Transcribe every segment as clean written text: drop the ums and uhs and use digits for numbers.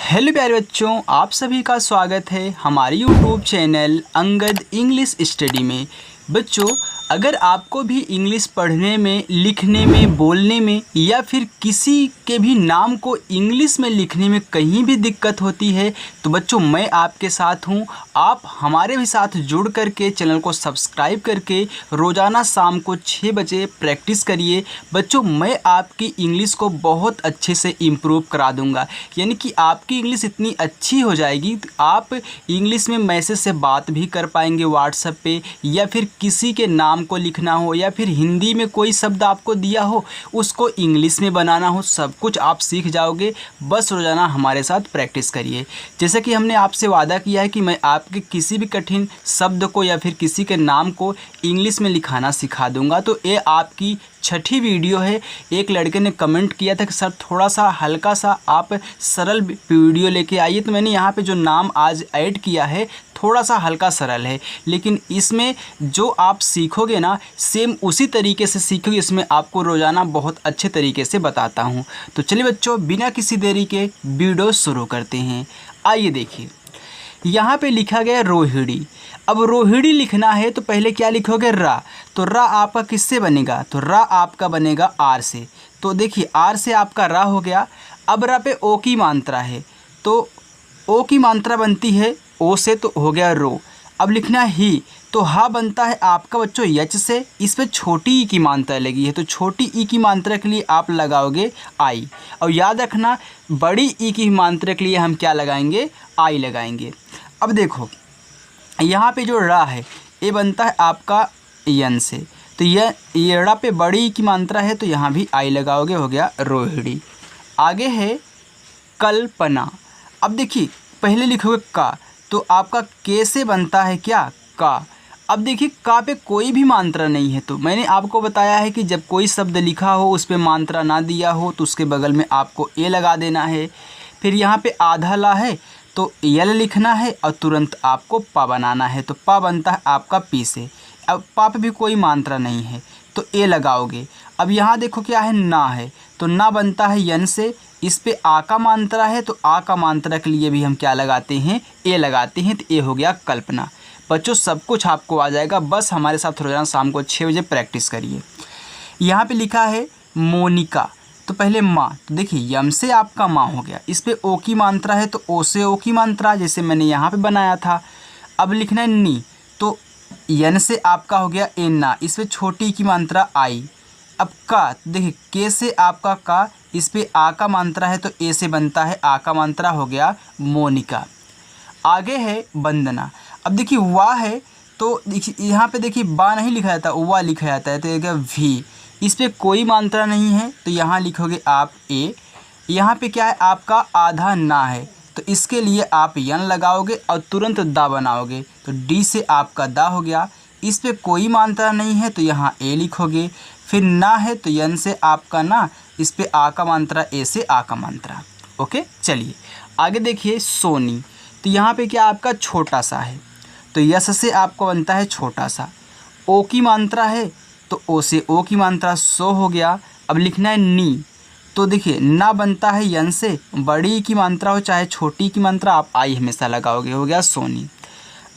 Hello प्यारे बच्चों, आप सभी का स्वागत है हमारे YouTube channel Angad English study में। बच्चों, अगर आपको भी इंग्लिश पढ़ने में, लिखने में, बोलने में या फिर किसी के भी नाम को इंग्लिश में लिखने में कहीं भी दिक्कत होती है तो बच्चों मैं आपके साथ हूँ। आप हमारे भी साथ जुड़ करके चैनल को सब्सक्राइब करके रोज़ाना शाम को 6 बजे प्रैक्टिस करिए। बच्चों, मैं आपकी इंग्लिश को बहुत अच्छे से इम्प्रूव करा दूँगा, यानी कि आपकी इंग्लिश इतनी अच्छी हो जाएगी आप इंग्लिश में मैसेज से बात भी कर पाएंगे व्हाट्सएप पे, या फिर किसी के नाम को लिखना हो या फिर हिंदी में कोई शब्द आपको दिया हो उसको इंग्लिश में बनाना हो, सब कुछ आप सीख जाओगे। बस रोज़ाना हमारे साथ प्रैक्टिस करिए। जैसे कि हमने आपसे वादा किया है कि मैं आपके किसी भी कठिन शब्द को या फिर किसी के नाम को इंग्लिश में लिखाना सिखा दूंगा। तो ये आपकी 6ठी वीडियो है। एक लड़के ने कमेंट किया था कि सर थोड़ा सा हल्का सा आप सरल वीडियो लेके आइए, तो मैंने यहाँ पे जो नाम आज ऐड किया है थोड़ा सा हल्का सरल है, लेकिन इसमें जो आप सीखोगे ना सेम उसी तरीके से सीखोगे। इसमें आपको रोज़ाना बहुत अच्छे तरीके से बताता हूँ। तो चलिए बच्चों, बिना किसी देरी के वीडियो शुरू करते हैं। आइए देखिए, यहाँ पे लिखा गया रोहिणी। अब रोहिणी लिखना है तो पहले क्या लिखोगे? रा। तो रा आपका किससे बनेगा? तो रा आपका बनेगा आर से। तो देखिए आर से आपका रा हो गया। अब रा पे ओ की मात्रा है, तो ओ की मात्रा बनती है ओ से, तो हो गया रो। अब लिखना ही, तो हा बनता है आपका बच्चों यच से। इस पर छोटी ई की मात्रा लगी है, तो छोटी ई की मात्रा के लिए आप लगाओगे आई। और याद रखना बड़ी ई की मात्रा के लिए हम क्या लगाएंगे? आई लगाएंगे। अब देखो यहाँ पे जो रा है ये बनता है आपका यन से, तो ये रा पे बड़ी ई की मात्रा है तो यहाँ भी आई लगाओगे, हो गया रोहिणी। आगे है कल्पना। अब देखिए पहले लिखोगे का, तो आपका के से बनता है क्या? का। अब देखिए का पे कोई भी मात्रा नहीं है, तो मैंने आपको बताया है कि जब कोई शब्द लिखा हो उस पर मात्रा ना दिया हो तो उसके बगल में आपको ए लगा देना है। फिर यहाँ पे आधा ला है तो यल लिखना है और तुरंत आपको पा बनाना है, तो पा बनता है आपका पी से। अब पा पे भी कोई मात्रा नहीं है तो ए लगाओगे। अब यहाँ देखो क्या है? ना है, तो ना बनता है यन से। इस पे आ का मात्रा है तो आ का मात्रा के लिए भी हम क्या लगाते हैं? ए लगाते हैं, तो ए हो गया कल्पना। बच्चों सब कुछ आपको आ जाएगा, बस हमारे साथ रोजाना शाम को 6 बजे प्रैक्टिस करिए। यहाँ पे लिखा है मोनिका, तो पहले माँ, तो देखिए यम से आपका माँ हो गया। इस पे ओ की मात्रा है तो ओ से ओ की मात्रा, जैसे मैंने यहाँ पे बनाया था। अब लिखना है नी, तो यन से आपका हो गया एन्ना। इस पे छोटी की मात्रा आई। अब का, देखिए के से आपका का, इस पे आ का मात्रा है तो ए से बनता है आ का मात्रा, हो गया मोनिका। आगे है वंदना। अब देखिए वाह है, तो देखिए यहाँ पे देखिए बा नहीं लिखा जाता, वाह लिखा जाता है, तो ये क्या वी। इस पे कोई मात्रा नहीं है तो यहाँ लिखोगे आप ए। यहाँ पे क्या है? आपका आधा ना है, तो इसके लिए आप यन लगाओगे और तुरंत दा बनाओगे, तो डी से आपका दा हो गया। इस पे कोई मात्रा नहीं है तो यहाँ ए लिखोगे। फिर ना है तो यन से आपका ना, इस पे आ का मात्रा, ए से आ का मात्रा। ओके, चलिए आगे देखिए सोनी। तो यहाँ पे क्या आपका छोटा सा है, तो यस से आपको बनता है छोटा सा। ओ की मात्रा है तो ओ से ओ की मात्रा, सो हो गया। अब लिखना है नी, तो देखिए ना बनता है यन से, बड़ी की मात्रा हो चाहे छोटी की मात्रा, आप आई हमेशा लगाओगे, हो गया सोनी।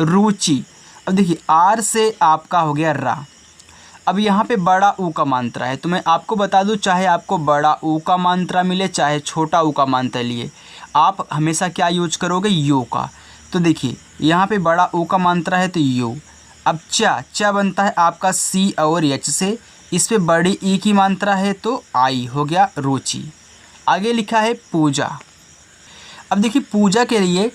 रुचि। अब देखिए आर से आपका हो गया रा। अब यहाँ पे बड़ा ऊ का मात्रा है, तो मैं आपको बता दूँ, चाहे आपको बड़ा ऊ का मात्रा मिले चाहे छोटा ऊ का मात्रा लिए, आप हमेशा क्या यूज करोगे? यो का। तो देखिए यहाँ पे बड़ा ऊ का मात्रा है तो यो। अब चा बनता है आपका सी और एच से। इस पे बड़ी ई की मात्रा है तो आई, हो गया रुचि। आगे लिखा है पूजा। अब देखिए पूजा के लिए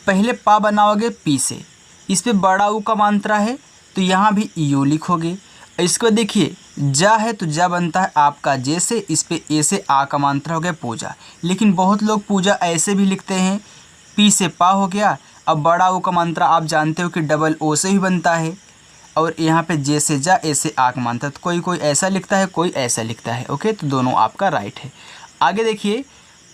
पहले पा बनाओगे पी से। इस पे बड़ा ऊ का मात्रा है तो यहाँ भी यू लिखोगे। इसको देखिए जा है तो जा बनता है आपका जे से। इस पे ए से आ का मात्रा हो गया पूजा। लेकिन बहुत लोग पूजा ऐसे भी लिखते हैं, पी से पा हो गया। अब बड़ा ओ का मात्रा आप जानते हो कि डबल ओ से ही बनता है, और यहाँ पे जे से जा, ए से आ का मात्रा। तो कोई ऐसा लिखता है, कोई ऐसा लिखता है। ओके, तो दोनों आपका राइट है। आगे देखिए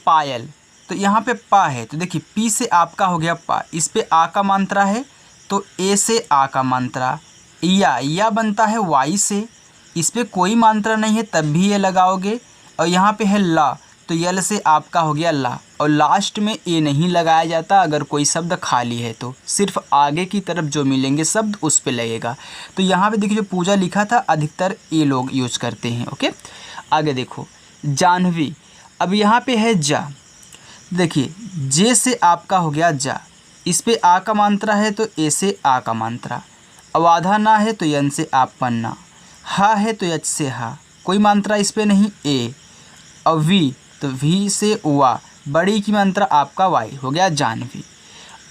पायल। तो यहाँ पे पा है तो देखिए पी से आपका हो गया पा। इस पे आ का मात्रा है तो ए से आ का मात्रा। या बनता है वाई से। इस पे कोई मात्रा नहीं है तब भी ये लगाओगे। और यहाँ पे है ला, तो यल से आपका हो गया ला, और लास्ट में ए नहीं लगाया जाता अगर कोई शब्द खाली है तो, सिर्फ आगे की तरफ जो मिलेंगे शब्द उस पे लगेगा। तो यहाँ पे देखिए जो पूजा लिखा था अधिकतर ये लोग यूज करते हैं। ओके, आगे देखो जाह्नवी। अब यहाँ पे है जा, देखिए जे से आपका हो गया जा, इस पे आ का मात्रा है तो ए से आ का मात्रा, अवाधा ना है तो यन से आप पन्ना, हा है तो यच से हा, कोई मात्रा इस पे नहीं ए, और वी तो वी से वा, बड़ी की मात्रा आपका वाई, हो गया जाह्नवी।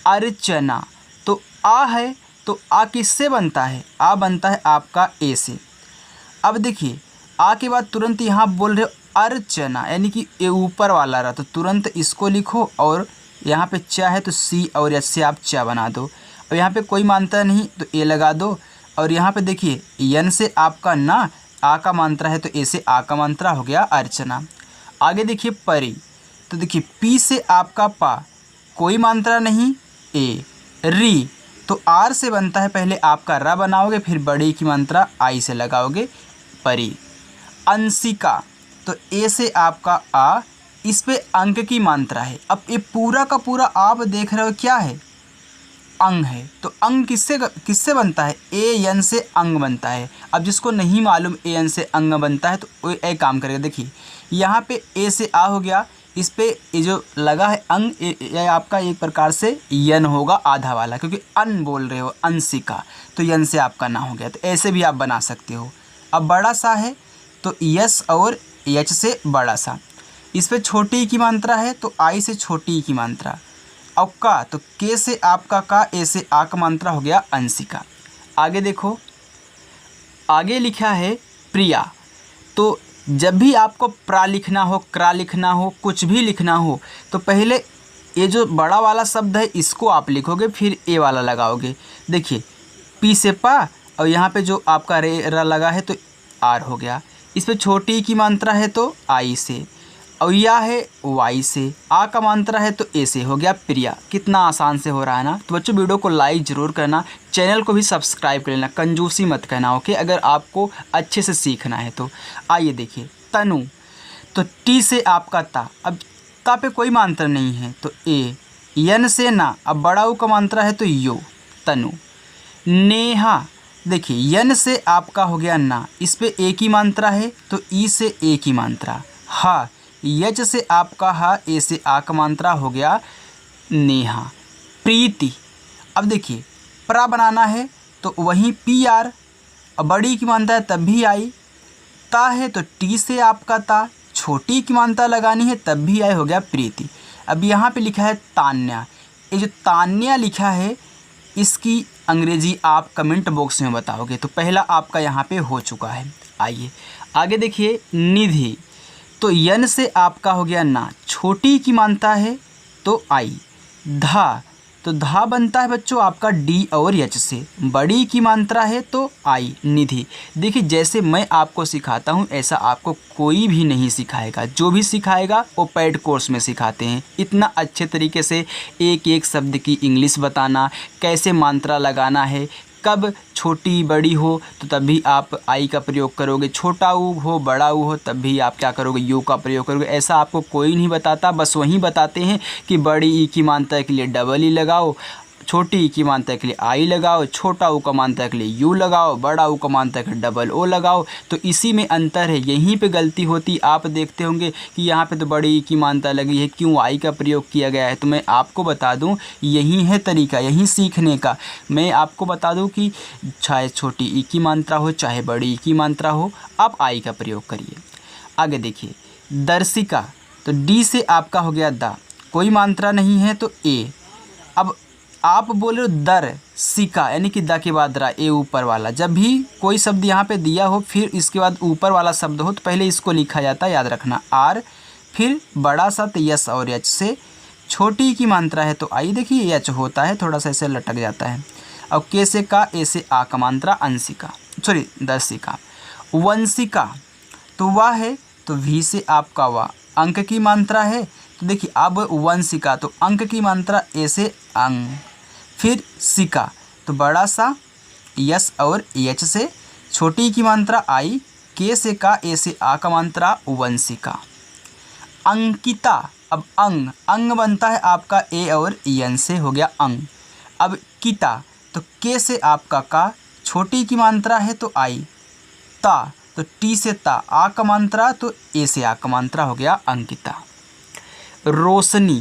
अर्चना, तो आ है तो आ किससे बनता है, आ बनता है आपका ए से। अब देखिए आ के बाद तुरंत यहाँ बोल रहे हो अर्चना, यानी कि ये ऊपर वाला रहा, तो तुरंत इसको लिखो, और यहाँ पे चा है तो सी और एच से आप चा बना दो, और यहाँ पे कोई मात्रा नहीं तो ए लगा दो, और यहाँ पे देखिए यन से आपका ना, आ का मात्रा है तो ए से आ का मात्रा, हो गया अर्चना। आगे देखिए परी, तो देखिए पी से आपका पा, कोई मात्रा नहीं ए, री तो आर से बनता है, पहले आपका रा बनाओगे फिर बड़ी की मात्रा आई से लगाओगे, परी। अंशिका, तो ए से आपका आ, इस पे अंक की मात्रा है। अब ये पूरा का पूरा आप देख रहे हो क्या है, अंग है, तो अंग किससे बनता है, ए यन से अंग बनता है। अब जिसको नहीं मालूम ए यन से अंग बनता है तो वो एक काम करेगा, देखिए यहाँ पे ए से आ हो गया, इस पे ये जो लगा है अंग, ये आपका एक प्रकार से यन होगा आधा वाला, क्योंकि अन बोल रहे हो अंशिका, तो यन से आपका ना हो गया, तो ऐसे भी आप बना सकते हो। अब बड़ा सा है तो यस और एच से बड़ा सा, इस पे छोटी की मात्रा है तो आई से छोटी की मात्रा, और का तो के से आपका का, ए से आ का मात्रा, हो गया अंशिका। आगे देखो, आगे लिखा है प्रिया, तो जब भी आपको प्रा लिखना हो, क्रा लिखना हो, कुछ भी लिखना हो, तो पहले ये जो बड़ा वाला शब्द है इसको आप लिखोगे, फिर ए वाला लगाओगे। देखिए पी से पा, और यहाँ पे जो आपका रे रा लगा है तो आर हो गया, इस पे छोटी की मात्रा है तो आई से, और या है वाई से, आ का मात्रा है तो ए से, हो गया प्रिया। कितना आसान से हो रहा है ना। तो बच्चों वीडियो को लाइक ज़रूर करना, चैनल को भी सब्सक्राइब कर लेना, कंजूसी मत कहना, ओके, अगर आपको अच्छे से सीखना है तो। आइए देखिए तनु, तो टी से आपका ता, अब ता पे कोई मात्रा नहीं है तो ए, यन से ना, अब बड़ा ऊ का मात्रा है तो यो, तनु। नेहा, देखिए यन से आपका हो गया ना, इस पे ए की मात्रा है तो ई से ए की मात्रा, हा यच से आपका हा, ए से आ का मात्रा, हो गया नेहा। प्रीति, अब देखिए प्रा बनाना है तो वहीं पी आर, अब बड़ी की मात्रा है तब भी आई, ता है तो टी से आपका ता, छोटी की मात्रा लगानी है तब भी आई, हो गया प्रीति। अब यहाँ पे लिखा है तान्या, ये जो तान्या लिखा है इसकी अंग्रेजी आप कमेंट बॉक्स में बताओगे, तो पहला आपका यहाँ पे हो चुका है। आइए आगे देखिए निधि, तो यन से आपका हो गया ना, छोटी की मात्रा है तो आई, धा तो धा बनता है बच्चों आपका डी और एच से, बड़ी की मात्रा है तो आई, निधि। देखिए जैसे मैं आपको सिखाता हूँ ऐसा आपको कोई भी नहीं सिखाएगा, जो भी सिखाएगा वो पेड कोर्स में सिखाते हैं। इतना अच्छे तरीके से एक एक शब्द की इंग्लिश बताना, कैसे मात्रा लगाना है, कब छोटी बड़ी हो तो तब भी आप आई का प्रयोग करोगे, छोटा ऊ हो बड़ा ऊ हो तब भी आप क्या करोगे, यू का प्रयोग करोगे। ऐसा आपको कोई नहीं बताता, बस वहीं बताते हैं कि बड़ी ई की मात्रा के लिए डबल ई लगाओ, छोटी ई की मात्रा के लिए आई लगाओ, छोटा ऊ का मात्रा के लिए यू लगाओ, बड़ा ऊ का मात्रा के लिए डबल ओ लगाओ। तो इसी में अंतर है, यहीं पे गलती होती। आप देखते होंगे कि यहाँ पे तो बड़ी ई की मात्रा लगी है, क्यों आई का प्रयोग किया गया है। तो मैं आपको बता दूं यही है तरीका, यही सीखने का। मैं आपको बता दूं कि चाहे छोटी ई की मात्रा हो चाहे बड़ी ई की मात्रा हो, आप आई का प्रयोग करिए। आगे देखिए दर्शिका, तो डी से आपका हो गया दा, कोई मात्रा नहीं है तो ए। अब आप बोल रहे हो दर सिका, यानी कि द के बाद रा, ए ऊपर वाला। जब भी कोई शब्द यहाँ पे दिया हो फिर इसके बाद ऊपर वाला शब्द हो तो पहले इसको लिखा जाता है, याद रखना, आर, फिर बड़ा सा तो यस और एच से, छोटी की मात्रा है तो आई, देखिए एच होता है थोड़ा सा ऐसे लटक जाता है। अब के से का, ए से आ का मात्रा, अंशिका, सॉरी दर्शिका। वंशिका, तो वाह है तो वी से आपका वाह, अंक की मात्रा है तो देखिए अब वंशिका, तो अंक की मात्रा ए से अंग, फिर सिका तो बड़ा सा यस और एच से, छोटी की मात्रा आई, के से का, ए से आ का मात्रा, वंशिका। अंकिता। अब अंग, अंग बनता है आपका ए और यन से, हो गया अंग। अब किता, तो के से आपका का, छोटी की मात्रा है तो आई। ता, तो टी से ता, आ का मात्रा तो ए से आ का मात्रा, हो गया अंकिता। रोशनी,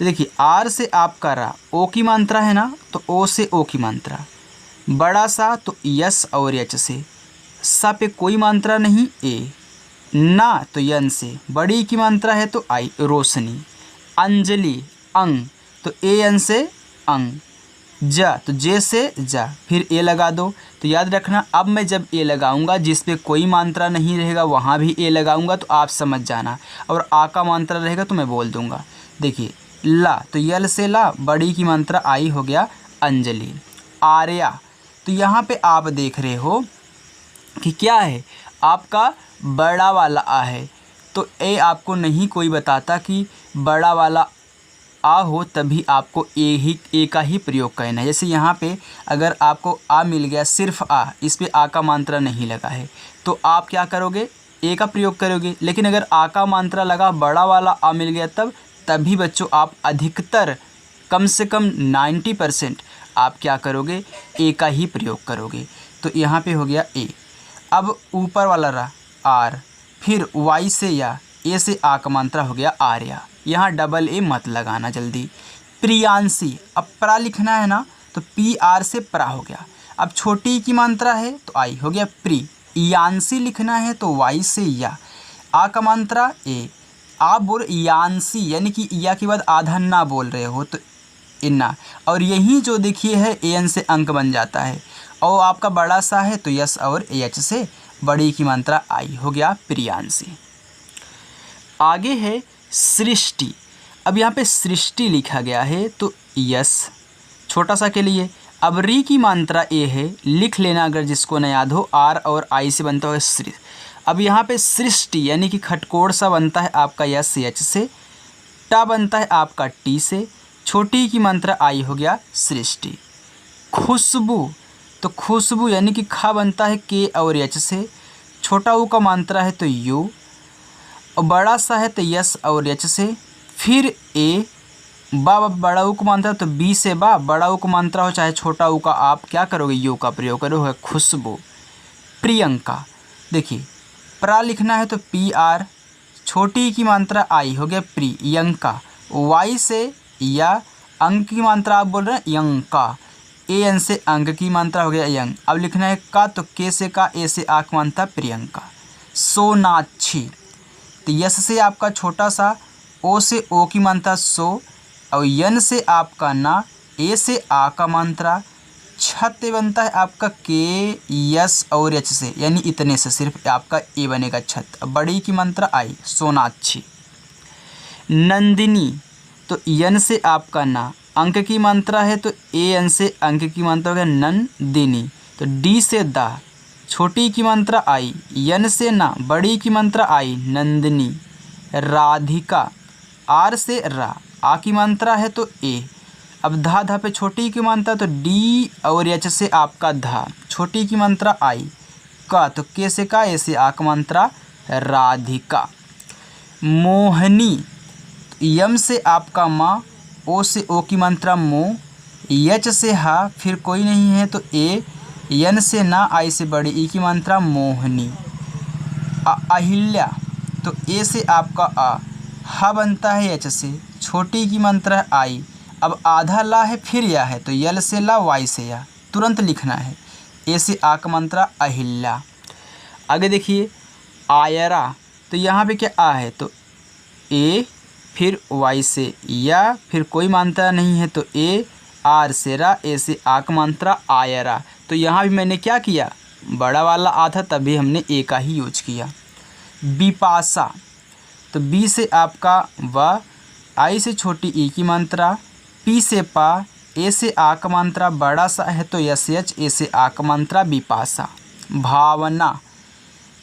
तो देखिए आर से आपका रा, ओ की मात्रा है ना, तो ओ से ओ की मात्रा। बड़ा सा तो यस और एच से, सा पे कोई मात्रा नहीं ए। ना तो यन से, बड़ी की मात्रा है तो आई, रोशनी। अंजलि, अंग, तो ए एन से अंग। जा, तो जे से जा, फिर ए लगा दो। तो याद रखना, अब मैं जब ए लगाऊंगा जिस पे कोई मात्रा नहीं रहेगा वहाँ भी ए लगाऊंगा, तो आप समझ जाना। और आ का मात्रा रहेगा तो मैं बोल दूंगा। देखिए ला, तो यल से ला, बड़ी की मात्रा आई, हो गया अंजलि। आर्या, तो यहाँ पे आप देख रहे हो कि क्या है, आपका बड़ा वाला आ है, तो ए आपको नहीं कोई बताता कि बड़ा वाला आ हो तभी आपको ए का ही प्रयोग करना है। जैसे यहाँ पे अगर आपको आ मिल गया, सिर्फ आ, इस पे आ का मात्रा नहीं लगा है, तो आप क्या करोगे, ए का प्रयोग करोगे। लेकिन अगर आ का मात्रा लगा, बड़ा वाला आ मिल गया, तभी बच्चों आप अधिकतर, कम से कम 90% आप क्या करोगे, ए का ही प्रयोग करोगे। तो यहाँ पे हो गया ए। अब ऊपर वाला रहा आर, फिर वाई से या, ए से आ का मात्रा, हो गया आर्या। यहाँ डबल ए मत लगाना जल्दी। प्रियांशी, अब प्रा लिखना है ना, तो पी आर से प्रा हो गया। अब छोटी की मात्रा है तो आई, हो गया प्री। यांशी लिखना है तो वाई से या, आ का मात्रा ए। आप बोल यांशी, यानी कि या के बाद आधा ना बोल रहे हो तो इन्ना। और यही जो देखिए है ए एन से अंक बन जाता है, और आपका बड़ा सा है तो यस और एच से बड़ी की मात्रा आई, हो गया प्रियांशी। आगे है सृष्टि। अब यहाँ पे सृष्टि लिखा गया है तो यस छोटा सा के लिए। अब री की मात्रा ए है, लिख लेना अगर जिसको न याद हो, आर और आई से बनता है सृ। अब यहाँ पे सृष्टि यानी कि खटकोड़ सा बनता है आपका यस एच से, टा बनता है आपका टी से, छोटी की मात्रा आई, हो गया सृष्टि। खुशबू, तो खुशबू यानी कि खा बनता है के और एच से, छोटा ऊ का मात्रा है तो यू, और बड़ा सा है तो यस और एच से, फिर ए। बा बड़ा ऊ को मात्रा तो बी से बा, बड़ा ऊ को मात्रा हो चाहे छोटा ऊ का, आप क्या करोगे, यू का प्रयोग करोगे, खुशबू। प्रियंका, देखिए प्रा लिखना है तो पी आर, छोटी की मात्रा आई, हो गया प्रियंका। वाई से या, अंक की मात्रा आप बोल रहे हैं यंका, ए एन से अंक की मात्रा, हो गया यंग। अब लिखना है का, तो के से का, ए से आ की मात्रा प्रियंका। सोनाक्षी, तो यस से आपका छोटा सा, ओ से ओ की मात्रा सो, और यन से आपका ना, ए से आ का मात्रा। छत बनता है आपका के यस और एच से, यानी इतने से सिर्फ आपका ए बनेगा छत। बड़ी की मात्रा आई, सोनाक्षी। नंदिनी, तो यन से आपका ना, अंक की मात्रा है तो ए एन से अंक की मात्रा हो गया नंदिनी। तो डी से दा, छोटी की मात्रा आई, यन से ना, बड़ी की मात्रा आई, नंदिनी। राधिका, आर से रा, आ की मात्रा है तो ए। अब धा, धा पे छोटी की मात्रा तो डी और एच से आपका धा, छोटी की मात्रा आई। का, तो के से का, ए से आ की मात्रा राधिका। मोहनी, यम से आपका माँ, ओ से ओ की मात्रा मो, यच से हा, फिर कोई नहीं है तो ए, यन से ना, आई से बड़ी ई की मात्रा मोहनी। अहिल्या, तो ए से आपका आ, हा बनता है एच से, छोटी की मात्रा आई। अब आधा ला है फिर या है, तो यल से ला, वाई से या, तुरंत लिखना है, ए से आ का मात्रा अहिल्या। आगे देखिए आयरा, तो यहाँ पे क्या आ है तो ए, फिर वाई से या, फिर कोई मात्रा नहीं है तो ए, आर से रा, ए से आ का मात्रा आयरा। तो यहाँ भी मैंने क्या किया, बड़ा वाला आ था तभी हमने ए का ही यूज किया। बिपाशा, तो बी से आपका व, आई से छोटी ई की मात्रा, पी से पा, ए से आ का मात्रा, बड़ा सा है तो यस एच, ए से आ का मात्रा बिपाशा। भावना,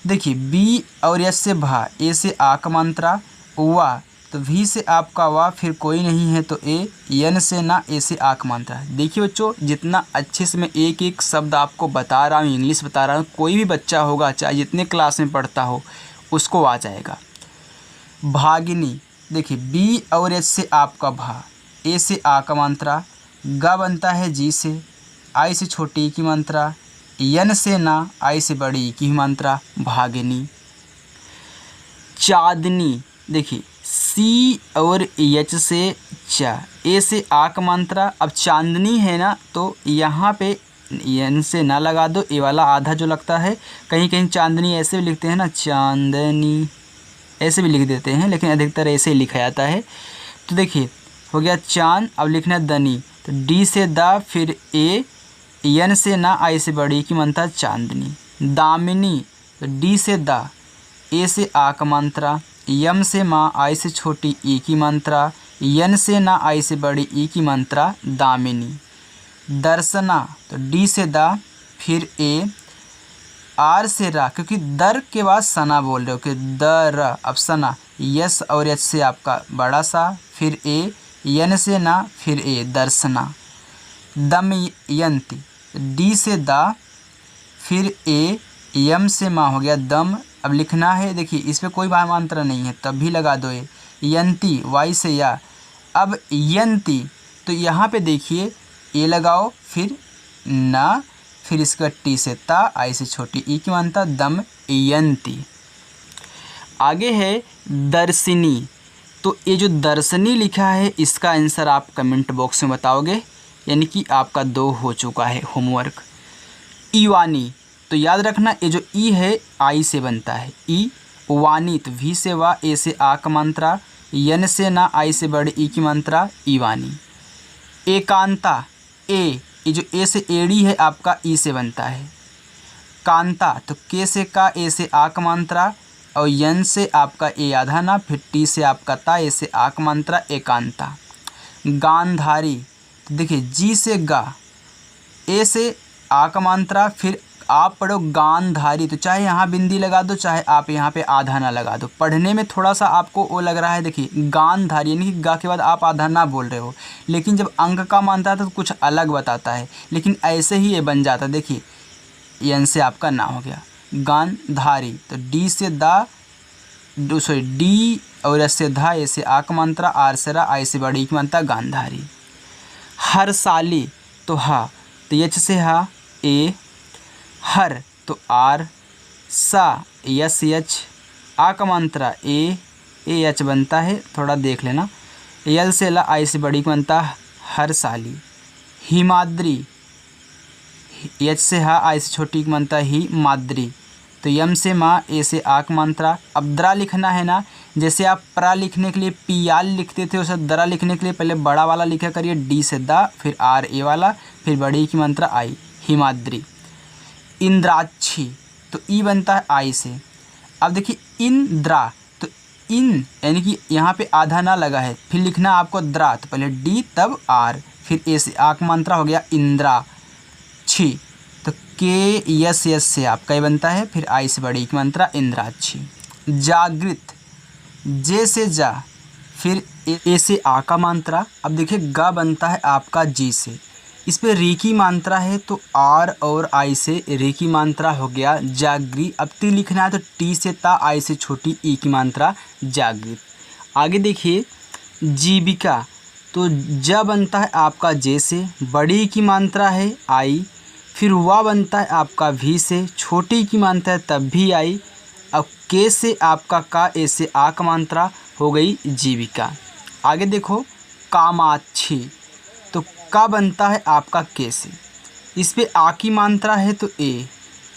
देखिए बी और एस से भा, ए से आ का मात्रा, वा, तो वी से आपका वा, फिर कोई नहीं है तो ए, यन से ना, ए से आ का मात्रा। देखिए बच्चों, जितना अच्छे से मैं एक एक शब्द आपको बता रहा हूँ, इंग्लिश बता रहा हूँ, कोई भी बच्चा होगा चाहे जितने क्लास में पढ़ता हो उसको आ जाएगा। भागिनी, देखिए बी और एच से आपका भा, ए से आ का मात्रा, ग बनता है जी से, आई से छोटी ई की मात्रा, यन से ना, आई से बड़ी ई की मात्रा, भागिनी। चांदनी, देखिए सी और एच से चा, ए से आ का मात्रा। अब चांदनी है ना, तो यहाँ पे एन से ना लगा दो, ए वाला आधा जो लगता है, कहीं कहीं चांदनी ऐसे भी लिखते हैं ना, चांदनी ऐसे भी लिख देते हैं, लेकिन अधिकतर ऐसे ही लिखा जाता है। तो देखिए हो गया चांद, अब लिखना है दनी, तो डी से दा, फिर ए, यन से ना, आई से बड़ी की मात्रा, चांदनी। दामिनी, तो डी से दा, ए से आ का मात्रा, यम से माँ, आई से छोटी ई की मात्रा, यन से ना, आई से बड़ी ई की मात्रा, दामिनी। दर्शना, तो डी से दा, फिर ए, आर से रा, क्योंकि दर के बाद सना बोल रहे हो कि दर, अब सना, यस और एच से आपका बड़ा सा, फिर ए, यन से ना, फिर ए, दर्शना। दमयंती, डी से दा, फिर ए, यम से माँ, हो गया दम। अब लिखना है, देखिए इस पर कोई भामांतर नहीं है, तब भी लगा दो ए। यंती, वाई से या। अब यंती, तो यहाँ पे देखिए ए लगाओ, फिर ना, फिर इसका टी से ता, आई से छोटी ई की मात्रा, दम यंती। आगे है दर्शिनी, तो ये जो दर्शनी लिखा है इसका आंसर आप कमेंट बॉक्स में बताओगे, यानी कि आपका 2 हो चुका है होमवर्क। ईवानी, तो याद रखना ये जो ई है आई से बनता है, ई। वानी, तो वी से वा, ए से आ का मात्रा, यन से ना, आई से बड़ी ई की मात्रा, ईवानी। एकांता, ए, ये जो ए से एड़ी है आपका ई से बनता है। कांता, तो के से का, ए से आ का मात्रा, और यन से आपका ए आधा ना, फिर टी से आपका ता, ए से आ का मात्रा, एकांता। गांधारी, तो देखिए जी से गा, ए से आ का मात्रा, फिर आप पढ़ो गांधारी, तो चाहे यहाँ बिंदी लगा दो, चाहे आप यहाँ पे आधा ना लगा दो। पढ़ने में थोड़ा सा आपको वो लग रहा है, देखिए गांधारी यानी कि गा के बाद आप आधा ना बोल रहे हो, लेकिन जब अंक का मानता है तो कुछ अलग बताता है, लेकिन ऐसे ही ये बन जाता है। देखिए यन से आपका ना हो गया गांधारी, तो डी से दा, सॉरी डी और एस से धा, ए से आ का मात्रा, आर से रा, आई से बड़ी की मात्रा, गांधारी। हरसाली, तो हा, तो एच से हा, ए, हर, तो आर, सा, यस एच, आ का मात्रा, ए एच बनता है, थोड़ा देख लेना, यल से ला, आई से बड़ी की मात्रा, हरसाली। हिमाद्री, एच से हा, आई से छोटी की मात्रा, ही माद्री, तो यम से माँ, ए से आ की मात्रा। अब द्रा लिखना है ना, जैसे आप प्रा लिखने के लिए पियाल लिखते थे, उसे द्रा लिखने के लिए पहले बड़ा वाला लिखा करिए, डी से दा, फिर आर ए वाला, फिर बड़ी की मात्रा आई, हिमाद्री। इंद्राक्षी, तो ई बनता है आई से। अब देखिए इंद्रा, तो इन यानी कि यहाँ पे आधा ना लगा है, फिर लिखना आपको द्रा, तो पहले डी तब आर, फिर ए से आ का मात्रा, हो गया इंद्रा छी, तो के यस यस से आपका ये बनता है, फिर आई से बड़ी की मात्रा, इंद्राक्षी। जागृत, जे से जा, फिर ए से आ का मात्रा। अब देखिए गा बनता है आपका जी से, इस पे री की मात्रा है, तो आर और आई से री की मात्रा, हो गया जागृत। अब टी लिखना है, तो टी से ता, आई से छोटी ई की मात्रा, जागृत। आगे देखिए जीविका, तो ज बनता है आपका जे से, बड़ी की मात्रा है आई, फिर वा बनता है आपका भी से, छोटी की मात्रा है तब भी आई। अब के से आपका का, ए से आ का मात्रा, हो गई जीविका। आगे देखो कामाक्षी, तो का बनता है आपका के से, इस पे आ की मात्रा है तो ए,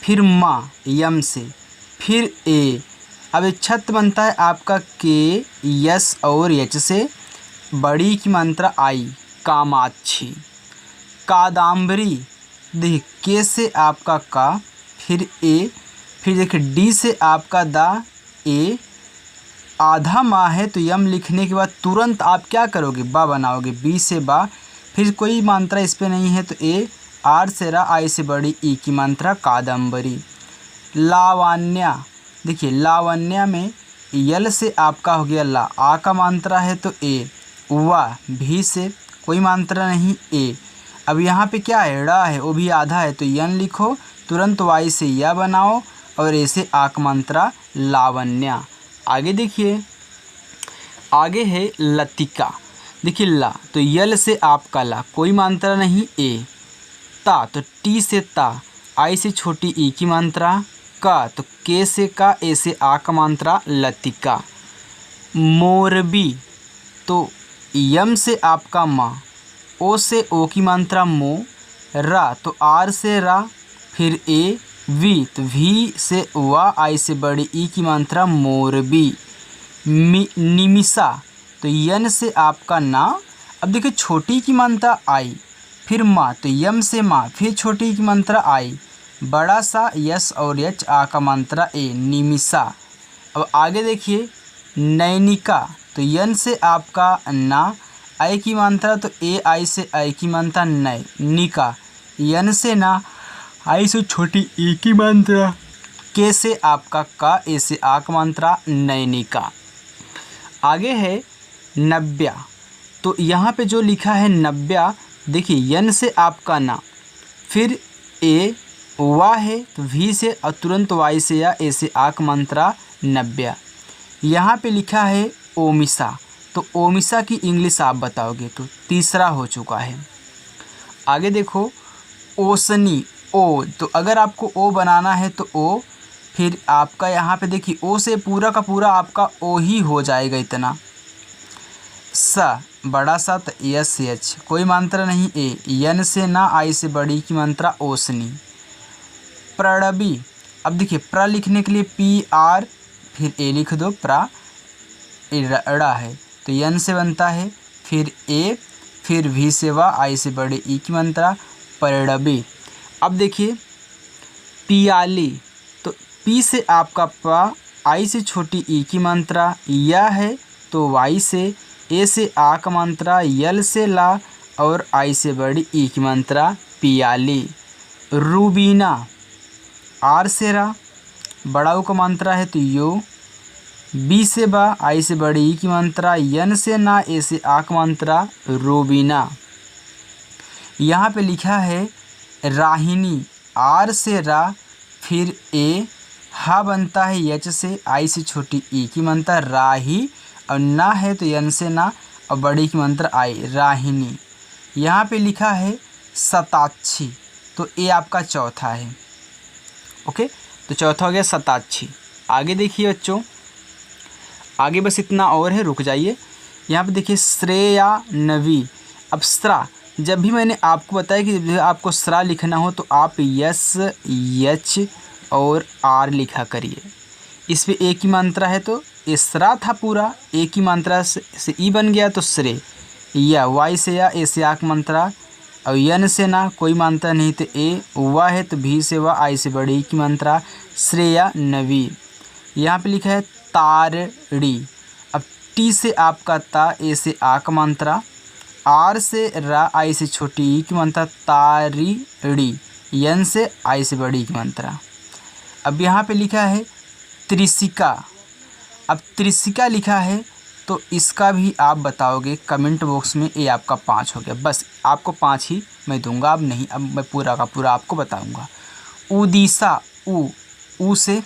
फिर माँ यम से, फिर ए। अब छत बनता है आपका के, यस और एच से, बड़ी की मात्रा आई, कामाक्षी। कादम्बरी, देखिए के से आपका का, फिर ए, फिर देखिए डी से आपका दा, ए, आधा माँ है तो यम लिखने के बाद तुरंत आप क्या करोगे, बा बनाओगे, बी से बा, फिर कोई मात्रा इस पे नहीं है तो ए, आर से रा, आई से बड़ी ई की मात्रा, कादम्बरी। लावण्या, देखिए लावण्या में यल से आपका हो गया ला, आ का मात्रा है तो ए, वा भी से कोई मात्रा नहीं, ए। अब यहाँ पे क्या है, ड़ा है, वो भी आधा है तो यन लिखो, तुरंत वाई से या बनाओ, और ए से आ का मात्रा, लावण्या। आगे देखिए आगे है लतिका। देखिए ला तो यल से आपका ला, कोई मात्रा नहीं ए। ता तो टी से ता, आई से छोटी ई की मात्रा। का तो के से का, ए से आ का मात्रा लतिका। मोरबी तो यम से आपका माँ, ओ से ओ की मात्रा मो। रा तो आर से रा, फिर ए। वी तो वी से वा, आई से बड़ी ई की मात्रा मोरबी। निमिषा तो यन से आपका ना। अब देखिए छोटी की मात्रा आई, फिर माँ तो यम से माँ, फिर छोटी की मात्रा आई। बड़ा सा यस और एच, आ का मात्रा ए, निमिषा। अब आगे देखिए नैनिका तो यन से आपका ना, आई की मात्रा तो ए, आई से आई की मात्रा नय। निका यन से ना, आई से छोटी ई की मात्रा। के से आपका का, ए से आ का मात्रा नैनिका। आगे है नव्या। तो यहाँ पे जो लिखा है नव्या, देखिए यन से आपका ना, फिर ए वा है तो वी से और तुरंत वाई से या ए से आक मात्रा नव्या। यहाँ पे लिखा है ओमिसा। तो ओमिसा की इंग्लिश आप बताओगे तो तीसरा हो चुका है। आगे देखो ओसनी, ओ तो अगर आपको ओ बनाना है तो ओ, फिर आपका यहाँ पे देखिए ओ से पूरा का पूरा आपका ओ ही हो जाएगा इतना। सा बड़ा सा तो यस एच, कोई मात्रा नहीं ए। यन से ना, आई से बड़ी की मात्रा ओसनी। प्रणबी, अब देखिए प्र लिखने के लिए पी आर, फिर ए लिख दो, प्रा ड़ा है तो यन से बनता है, फिर ए, फिर भी से वा, आई से बड़े ई की मात्रा प्रणबी। अब देखिए पियाली तो पी से आपका पा, आई से छोटी ई की मात्रा, या है तो वाई से, ए से आ का मात्रा, यल से ला और आई से बड़ी ई की मात्रा पियाली। रूबीना, आर से रा, बड़ा ऊ का मात्रा है तो यो। बी से बा, आई से बड़ी ई की मात्रा, यन से ना, ए से आ का मात्रा रूबीना। यहाँ पे लिखा है राहिनी, आर से रा, फिर ए, हा बनता है यच से, आई से छोटी ई की मात्रा राही, और ना है तो यन से ना और बड़ी की मात्रा आई, राहिनी। यहाँ पे लिखा है सताक्षी। तो ए आपका चौथा है। ओके, तो चौथा हो गया सताक्षी। आगे देखिए बच्चों, आगे बस इतना और है, रुक जाइए। यहाँ पे देखिए श्रेया नवी। अब स्रा, जब भी मैंने आपको बताया कि जब आपको स्रा लिखना हो तो आप यस, एच और आर लिखा करिए। इस पे ए की मात्रा है तो इसरा था पूरा, ए की मात्रा से ई बन गया तो श्रे। या वाई से या, ए से आक मात्रा, और यन से ना, कोई मात्रा नहीं तो ए। वा है तो भी से वा, आई से बड़ी की मात्रा श्रेया नवी। यहाँ पे लिखा है तारड़ी। अब टी से आपका ता, ए से आ का मात्रा, आर से रा, आई से छोटी ई की मात्रा तारीड़ी, यन से आई से बड़ी की मात्रा। अब यहाँ पे लिखा है त्रिशिका। अब त्रिशिका लिखा है तो इसका भी आप बताओगे कमेंट बॉक्स में। ये आपका 5 हो गया, बस आपको 5 ही मैं दूंगा, अब नहीं, अब मैं पूरा का पूरा आपको बताऊंगा। उदीसा, ऊ से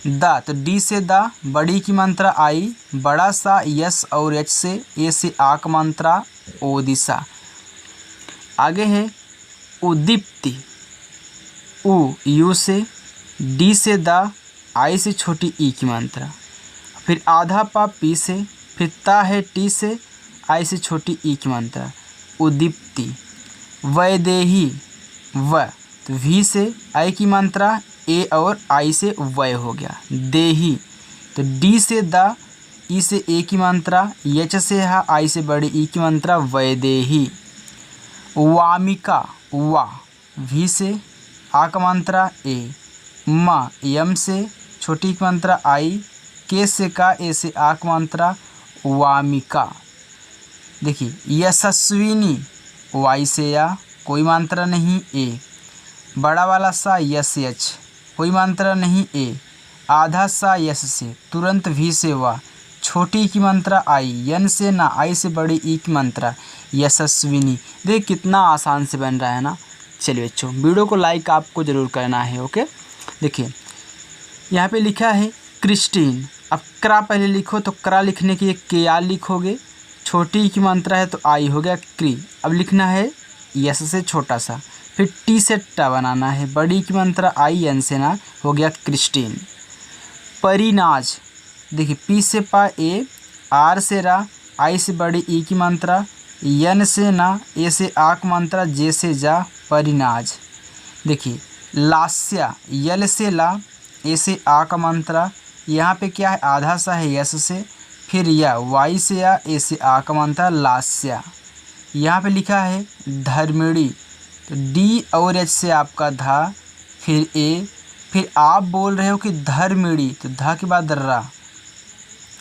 दा, तो डी से दा, बड़ी की मात्रा आई, बड़ा सा यस और एच से, ए से आ का मात्रा ओदिशा। आगे है उदीप्ति, यू से, डी से दा, आई से छोटी ई की मात्रा, फिर आधा पा पी से, फिर ता है टी से, आई से छोटी ई की मात्रा उदीप्ति। वैदेही, व तो वी से आई की मात्रा, ए और आई से वय हो गया। देही तो डी से दा, ई से ए की मात्रा, यच से हा, आई से बड़ी ई की मात्रा वैदेही। वामिका, वा वी से आ का मात्रा ए, मा यम से छोटी की मात्रा आई, के से का, ए से आ का मात्रा वामिका। देखिए यशस्विनी, वाई से या, कोई मात्रा नहीं ए, बड़ा वाला सा यस एच, कोई मात्रा नहीं ए, आधा सा यस से, तुरंत भी से वा, छोटी की मात्रा आई, यन से ना, आई से बड़ी ई की मात्रा यशस्विनी। देख कितना आसान से बन रहा है ना। चलिए बच्चों, वीडियो को लाइक आपको ज़रूर करना है। ओके, देखिए यहाँ पे लिखा है क्रिस्टीन। अब क्रा पहले लिखो तो क्रा लिखने के लिए के आ लिखोगे, छोटी की मात्रा है तो आई हो गया क्री। अब लिखना है यस से छोटा सा, फिर टी से टा बनाना है, बड़ी की मात्रा आई एन से ना हो गया क्रिस्टीन। परिनाज, देखिए पी से पा ए, आर से रा, आई से बड़ी ई की मात्रा, यन से ना, ए से आ की मात्रा, जे से जा, परिनाज। देखिए लास्या, यल से ला, ए से आ का मात्रा, यहाँ पे क्या है आधा सा है यस से, फिर या वाई से या, ए से आ का मात्रा, लास्या। यहाँ पे लिखा है धर्मिणी, तो डी और एच से आपका धा, फिर ए, फिर आप बोल रहे हो कि धर्मिणी, तो धा के बाद रा,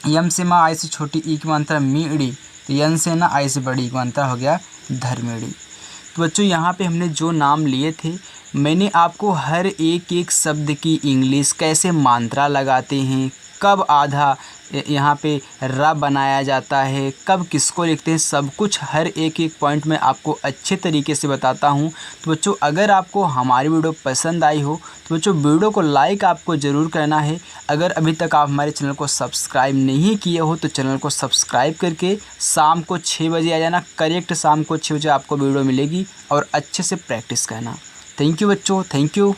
यम से माँ, आई से छोटी ई की मात्रा मीड़ी, तो यन से ना, आई से बड़ी की मात्रा हो गया धर्मिणी। तो बच्चों यहाँ पे हमने जो नाम लिए थे, मैंने आपको हर एक एक शब्द की इंग्लिश, कैसे मात्रा लगाते हैं, कब आधा यहाँ पे र बनाया जाता है, कब किसको लिखते हैं, सब कुछ हर एक एक पॉइंट में आपको अच्छे तरीके से बताता हूँ। तो बच्चों अगर आपको हमारी वीडियो पसंद आई हो तो बच्चों वीडियो को लाइक आपको ज़रूर करना है। अगर अभी तक आप हमारे चैनल को सब्सक्राइब नहीं किए हो तो चैनल को सब्सक्राइब करके शाम को 6 बजे आ जाना, करेक्ट शाम को 6 बजे आपको वीडियो मिलेगी और अच्छे से प्रैक्टिस करना। थैंक यू बच्चों, थैंक यू।